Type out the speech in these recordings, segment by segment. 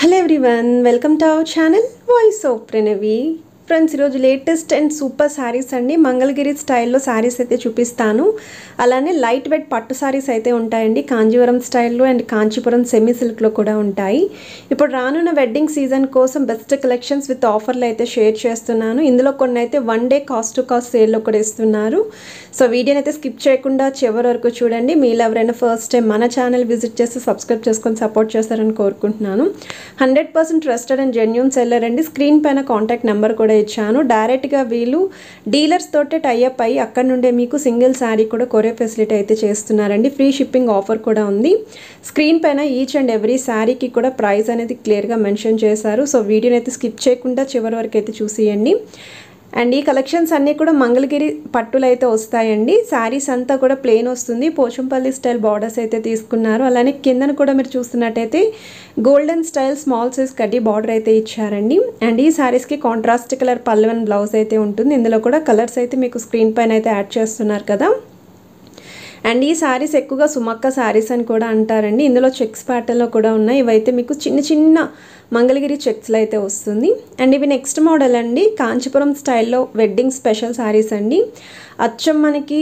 Hello everyone, welcome to our channel Voice of Pranavi. Friends ఈరోజు latest and super saris అండి. మంగళగిరి స్టైల్లో శారీస్ అయితే చూపిస్తాను. అలానే లైట్ వెయిట్ పట్టు శారీస్ అయితే ఉంటాయండి. కాంజీవరం స్టైల్లో అండ్ కాంచీపురం సెమీ సిల్క్లో కూడా ఉంటాయి. ఇప్పుడు రానున్న వెడ్డింగ్ సీజన్ కోసం బెస్ట్ కలెక్షన్స్ విత్ ఆఫర్లు అయితే షేర్ చేస్తున్నాను. ఇందులో కొన్ని అయితే 1 డే కాస్ట్ టు కాస్ట్ సేల్లో కూడా ఇస్తున్నారు. సో వీడియోని అయితే స్కిప్ చేయకుండా చివరి వరకు చూడండి. మీరు ఎవరైనా ఫస్ట్ టైం మన ఛానల్ విజిట్ చేసి సబ్స్క్రైబ్ చేసుకొని సపోర్ట్ చేస్తారని కోరుకుంటున్నాను. 100% ట్రస్టెడ్ అండ్ జెన్యూన్ సెల్లర్ అండి. స్క్రీన్ పైన కాంటాక్ట్ నెంబర్ కూడా ఇచ్చాను. డైరెక్ట్గా వీళ్ళు డీలర్స్ తోటే టైఅప్ అయ్యి అక్కడ నుండే మీకు సింగిల్ శారీ కూడా కొరియర్ ఫెసిలిటీ అయితే చేస్తున్నారండి. ఫ్రీ షిప్పింగ్ ఆఫర్ కూడా ఉంది. స్క్రీన్ పైన ఈచ్ అండ్ ఎవ్రీ శారీకి కూడా ప్రైస్ అనేది క్లియర్గా మెన్షన్ చేశారు. సో వీడియోని అయితే స్కిప్ చేయకుండా చివరి వరకు అయితే చూసేయండి. అండ్ ఈ కలెక్షన్స్ అన్నీ కూడా మంగళగిరి పట్టులు అయితే వస్తాయండి. శారీస్ అంతా కూడా ప్లెయిన్ వస్తుంది. పోచంపల్లి స్టైల్ బార్డర్స్ అయితే తీసుకున్నారు. అలానే కిందన కూడా మీరు చూస్తున్నట్టయితే గోల్డెన్ స్టైల్ స్మాల్ సైజ్ కడ్డీ బార్డర్ అయితే ఇచ్చారండి. అండ్ ఈ శారీస్కి కాంట్రాస్ట్ కలర్ పళ్ళు అండ్ బ్లౌజ్ అయితే ఉంటుంది. ఇందులో కూడా కలర్స్ అయితే మీకు స్క్రీన్ పైన అయితే యాడ్ చేస్తున్నారు కదా. అండ్ ఈ శారీస్ ఎక్కువగా సుమక్క శారీస్ అని కూడా అంటారండి. ఇందులో చెక్స్ ప్యాటర్న్లో కూడా ఉన్నాయి. ఇవైతే మీకు చిన్న చిన్న మంగళగిరి చెక్స్లో అయితే వస్తుంది. అండ్ ఇవి నెక్స్ట్ మోడల్ అండి. కాంచీపురం స్టైల్లో వెడ్డింగ్ స్పెషల్ శారీస్ అండి. అచ్చం మనకి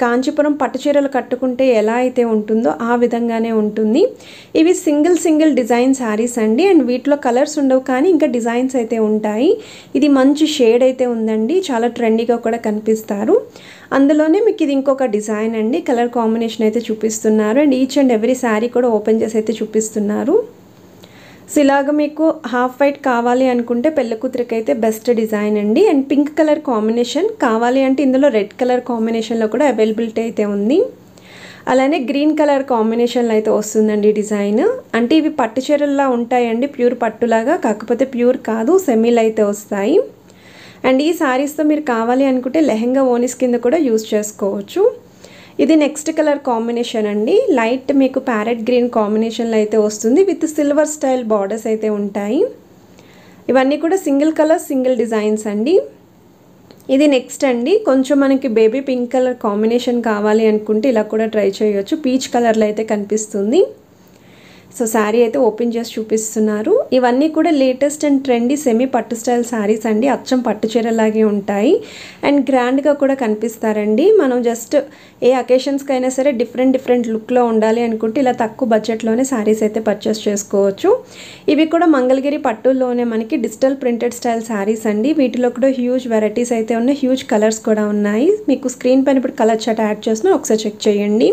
కాంచీపురం పట్టు చీరలు కట్టుకుంటే ఎలా అయితే ఉంటుందో ఆ విధంగానే ఉంటుంది. ఇవి సింగిల్ డిజైన్ శారీస్ అండి. అండ్ వీటిలో కలర్స్ ఉండవు కానీ ఇంకా డిజైన్స్ అయితే ఉంటాయి. ఇది మంచి షేడ్ అయితే ఉందండి. చాలా ట్రెండీగా కూడా కనిపిస్తారు. అందులోనే మీకు ఇది ఇంకొక డిజైన్ అండి. కలర్ కాంబినేషన్ అయితే చూపిస్తున్నారు. And each and every sari కూడా ఓపెన్ చేసి అయితే చూపిస్తున్నారు. సో ఇలాగ మీకు హాఫ్ వైట్ కావాలి అనుకుంటే పెళ్లి కూతురికి అయితే బెస్ట్ డిజైన్ అండి. అండ్ పింక్ కలర్ కాంబినేషన్ కావాలి అంటే ఇందులో రెడ్ కలర్ కాంబినేషన్లో కూడా అవైలబిలిటీ అయితే ఉంది. అలానే గ్రీన్ కలర్ కాంబినేషన్లో అయితే వస్తుందండి డిజైన్. అంటే ఇవి పట్టు చీరల్లా ఉంటాయండి, ప్యూర్ పట్టులాగా. కాకపోతే ప్యూర్ కాదు, సెమీలు అయితే వస్తాయి. అండ్ ఈ శారీస్తో మీరు కావాలి అనుకుంటే లెహెంగా ఓనిస్ కింద కూడా యూజ్ చేసుకోవచ్చు. ఇది నెక్స్ట్ కలర్ కాంబినేషన్ అండి. లైట్ మీకు ప్యారెట్ గ్రీన్ కాంబినేషన్లో అయితే వస్తుంది. విత్ సిల్వర్ స్టైల్ బార్డర్స్ అయితే ఉంటాయి. ఇవన్నీ కూడా సింగిల్ కలర్ సింగిల్ డిజైన్స్ అండి. ఇది నెక్స్ట్ అండి. కొంచెం మనకి బేబీ పింక్ కలర్ కాంబినేషన్ కావాలి అనుకుంటే ఇలా కూడా ట్రై చేయొచ్చు. పీచ్ కలర్లో అయితే కనిపిస్తుంది. సో శారీ అయితే ఓపెన్ చేసి చూపిస్తున్నారు. ఇవన్నీ కూడా లేటెస్ట్ అండ్ ట్రెండీ సెమీ పట్టు స్టైల్ శారీస్ అండి. అచ్చం పట్టు చీరలాగే ఉంటాయి అండ్ గ్రాండ్గా కూడా కనిపిస్తారండి. మనం జస్ట్ ఏ అకేషన్స్కి అయినా సరే డిఫరెంట్ లుక్లో ఉండాలి అనుకుంటే ఇలా తక్కువ బడ్జెట్లోనే శారీస్ అయితే పర్చేస్ చేసుకోవచ్చు. ఇవి కూడా మంగళగిరి పట్టుల్లోనే మనకి డిజిటల్ ప్రింటెడ్ స్టైల్ శారీస్ అండి. వీటిలో కూడా హ్యూజ్ వెరైటీస్ అయితే ఉన్నాయి. హ్యూజ్ కలర్స్ కూడా ఉన్నాయి. మీకు స్క్రీన్ పైన ఇప్పుడు కలర్ చార్ట్ యాడ్ చేస్తున్నా, ఒకసారి చెక్ చేయండి.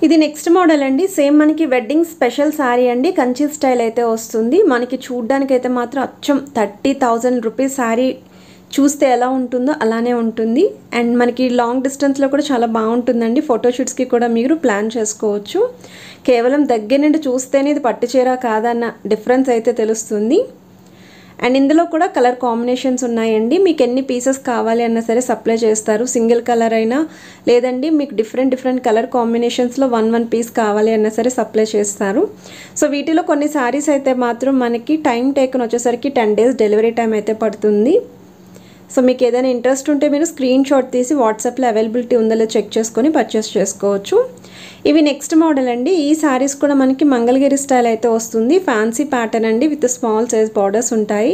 ఇది నెక్స్ట్ మోడల్ అండి. సేమ్ మనకి వెడ్డింగ్ స్పెషల్ శారీ అండి. కంచి స్టైల్ అయితే వస్తుంది. మనకి చూడ్డానికి అయితే మాత్రం అచ్చం 30,000 రూపీస్ శారీ చూస్తే ఎలా ఉంటుందో అలానే ఉంటుంది. అండ్ మనకి లాంగ్ డిస్టెన్స్లో కూడా చాలా బాగుంటుందండి. ఫోటోషూట్స్కి కూడా మీరు ప్లాన్ చేసుకోవచ్చు. కేవలం దగ్గర నుండి చూస్తేనే ఇది పట్టు చీర కాదన్న డిఫరెన్స్ అయితే తెలుస్తుంది. అండ్ ఇందులో కూడా కలర్ కాంబినేషన్స్ ఉన్నాయండి. మీకు ఎన్ని పీసెస్ కావాలి అన్నా సరే సప్లై చేస్తారు. సింగిల్ కలర్ అయినా లేదండి మీకు డిఫరెంట్ కలర్ కాంబినేషన్స్లో 1 పీస్ కావాలి అన్నా సరే సప్లై చేస్తారు. సో వీటిలో కొన్ని శారీస్ అయితే మాత్రం మనకి టైం టేకన్ వచ్చేసరికి 10 days డెలివరీ టైం అయితే పడుతుంది. సో మీకు ఏదైనా ఇంట్రెస్ట్ ఉంటే మీరు స్క్రీన్ షాట్ తీసి వాట్సాప్లో అవైలబిలిటీ ఉందో లేదో చెక్ చేసుకొని పర్చేస్ చేసుకోవచ్చు. ఇవి నెక్స్ట్ మోడల్ అండి. ఈ శారీస్ కూడా మనకి మంగళగిరి స్టైల్ అయితే వస్తుంది. ఫ్యాన్సీ ప్యాటర్న్ అండి. విత్ స్మాల్ సైజ్ బార్డర్స్ ఉంటాయి.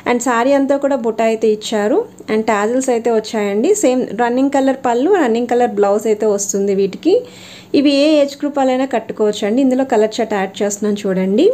అండ్ శారీ అంతా కూడా బుట్ట అయితే ఇచ్చారు. అండ్ టాజిల్స్ అయితే వచ్చాయండి. సేమ్ రన్నింగ్ కలర్ పళ్ళు, రన్నింగ్ కలర్ బ్లౌజ్ అయితే వస్తుంది వీటికి. ఇవి ఏ ఏజ్ గ్రూప్ వాళ్ళైనా కట్టుకోవచ్చు అండి. ఇందులో కలర్ చార్ట్ యాడ్ చేస్తున్నాను చూడండి.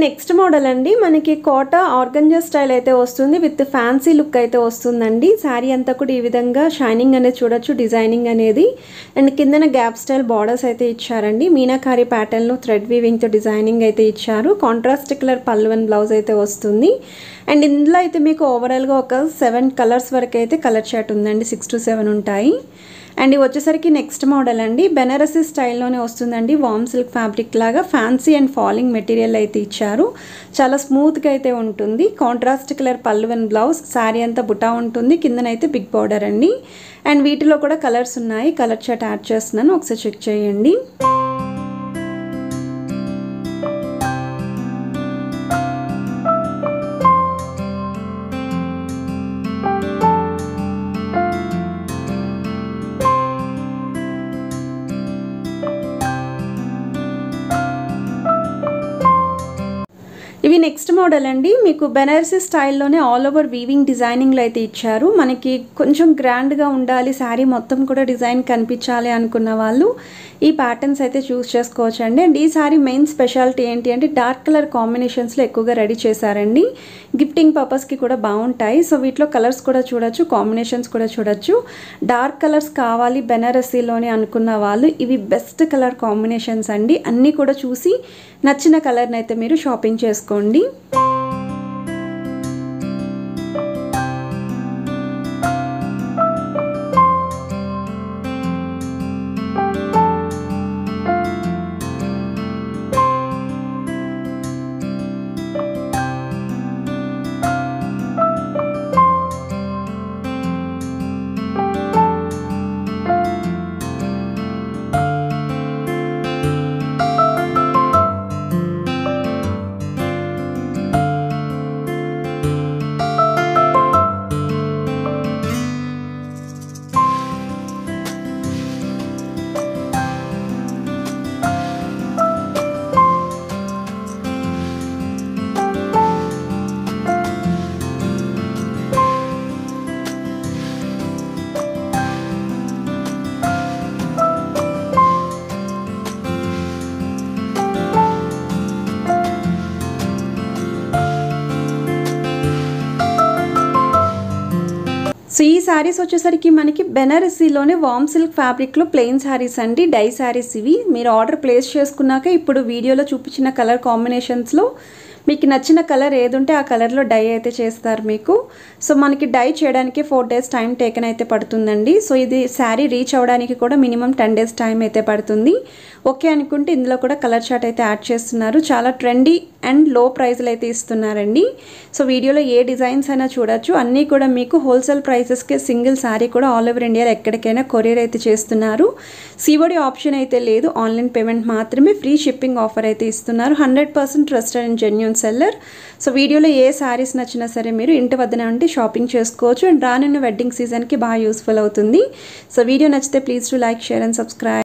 నెక్స్ట్ మోడల్ అండి, మనకి కోటా ఆర్గంజా స్టైల్ అయితే వస్తుంది విత్ ఫ్యాన్సీ లుక్ అయితే వస్తుందండి. శారీ అంతా కూడా ఈ విధంగా షైనింగ్ అనేది చూడొచ్చు, డిజైనింగ్ అనేది. అండ్ కిందన గ్యాప్ స్టైల్ బార్డర్స్ అయితే ఇచ్చారండి. మీనాకారి ప్యాటర్న్లో థ్రెడ్ వీవింగ్తో డిజైనింగ్ అయితే ఇచ్చారు. కాంట్రాస్ట్ కలర్ పళ్ళు అండ్ బ్లౌజ్ అయితే వస్తుంది. అండ్ ఇందులో అయితే మీకు ఓవరాల్గా ఒక 7 కలర్స్ వరకు అయితే కలర్ చార్ట్ ఉందండి, 6 to 7 ఉంటాయి. అండ్ ఇవి వచ్చేసరికి నెక్స్ట్ మోడల్ అండి, బెనారసీ స్టైల్లోనే వస్తుందండి. వామ్ సిల్క్ ఫ్యాబ్రిక్ లాగా ఫ్యాన్సీ అండ్ ఫాలింగ్ మెటీరియల్ అయితే ఇచ్చారు. చాలా స్మూత్గా అయితే ఉంటుంది. కాంట్రాస్ట్ కలర్ పళ్ళు అండ్ బ్లౌజ్, శారీ అంతా బుటా ఉంటుంది, కిందనైతే బిగ్ బార్డర్ అండి. అండ్ వీటిలో కూడా కలర్స్ ఉన్నాయి, కలర్ చార్ట్ యాడ్ చేస్తున్నాను, ఒకసారి చెక్ చేయండి. ఇవి నెక్స్ట్ మోడల్ అండి, మీకు బెనారసీ స్టైల్లోనే ఆల్ ఓవర్ వీవింగ్ డిజైనింగ్లో అయితే ఇచ్చారు. మనకి కొంచెం గ్రాండ్గా ఉండాలి, శారీ మొత్తం కూడా డిజైన్ కనిపించాలి అనుకున్న వాళ్ళు ఈ ప్యాటర్న్స్ అయితే చూస్ చేసుకోవచ్చు అండి. అండ్ ఈ శారీ మెయిన్ స్పెషాలిటీ ఏంటి అంటే డార్క్ కలర్ కాంబినేషన్స్లో ఎక్కువగా రెడీ చేశారండి. గిఫ్టింగ్ పర్పస్కి కూడా బాగుంటాయి. సో వీటిలో కలర్స్ కూడా చూడొచ్చు, కాంబినేషన్స్ కూడా చూడొచ్చు. డార్క్ కలర్స్ కావాలి బెనారసీలోని అనుకున్న వాళ్ళు ఇవి బెస్ట్ కలర్ కాంబినేషన్స్ అండి. అన్నీ కూడా చూసి నచ్చిన కలర్ని అయితే మీరు షాపింగ్ చేసుకోండి. సో ఈ శారీస్ వచ్చేసరికి మనకి బెనారసీలోనే వామ్ సిల్క్ ఫ్యాబ్రిక్లో ప్లెయిన్ శారీస్ అండి, డై శారీస్ ఇవి. మీరు ఆర్డర్ ప్లేస్ చేసుకున్నాక ఇప్పుడు వీడియోలో చూపించిన కలర్ కాంబినేషన్స్లో మీకు నచ్చిన కలర్ ఏది ఉంటే ఆ కలర్లో డై అయితే చేస్తారు మీకు. సో మనకి డై చేయడానికి 4 days టైం టేకన్ అయితే పడుతుందండి. సో ఇది శారీ రీచ్ అవ్వడానికి కూడా మినిమం 10 days టైం అయితే పడుతుంది. ఓకే అనుకుంటే ఇందులో కూడా కలర్ చార్ట్ అయితే యాడ్ చేస్తున్నారు. చాలా ట్రెండీ అండ్ లో ప్రైస్లు అయితే ఇస్తున్నారండి. సో వీడియోలో ఏ డిజైన్స్ అయినా చూడొచ్చు, అన్నీ కూడా మీకు హోల్సేల్ ప్రైసెస్కే సింగిల్ శారీ కూడా ఆల్ ఓవర్ ఇండియాలో ఎక్కడికైనా కొరియర్ అయితే చేస్తున్నారు. సిఓడి ఆప్షన్ అయితే లేదు, ఆన్లైన్ పేమెంట్ మాత్రమే. ఫ్రీ షిప్పింగ్ ఆఫర్ అయితే ఇస్తున్నారు. 100% trusted and genuine seller. So వీడియోలో ఏ శారీస్ నచ్చినా సరే మీరు ఇంటి వద్దనే ఉండి షాపింగ్ చేసుకోవచ్చు. అండ్ రానున్న వెడ్డింగ్ సీజన్కి బాగా యూస్ఫుల్ అవుతుంది. సో వీడియో నచ్చితే please to like, share and subscribe.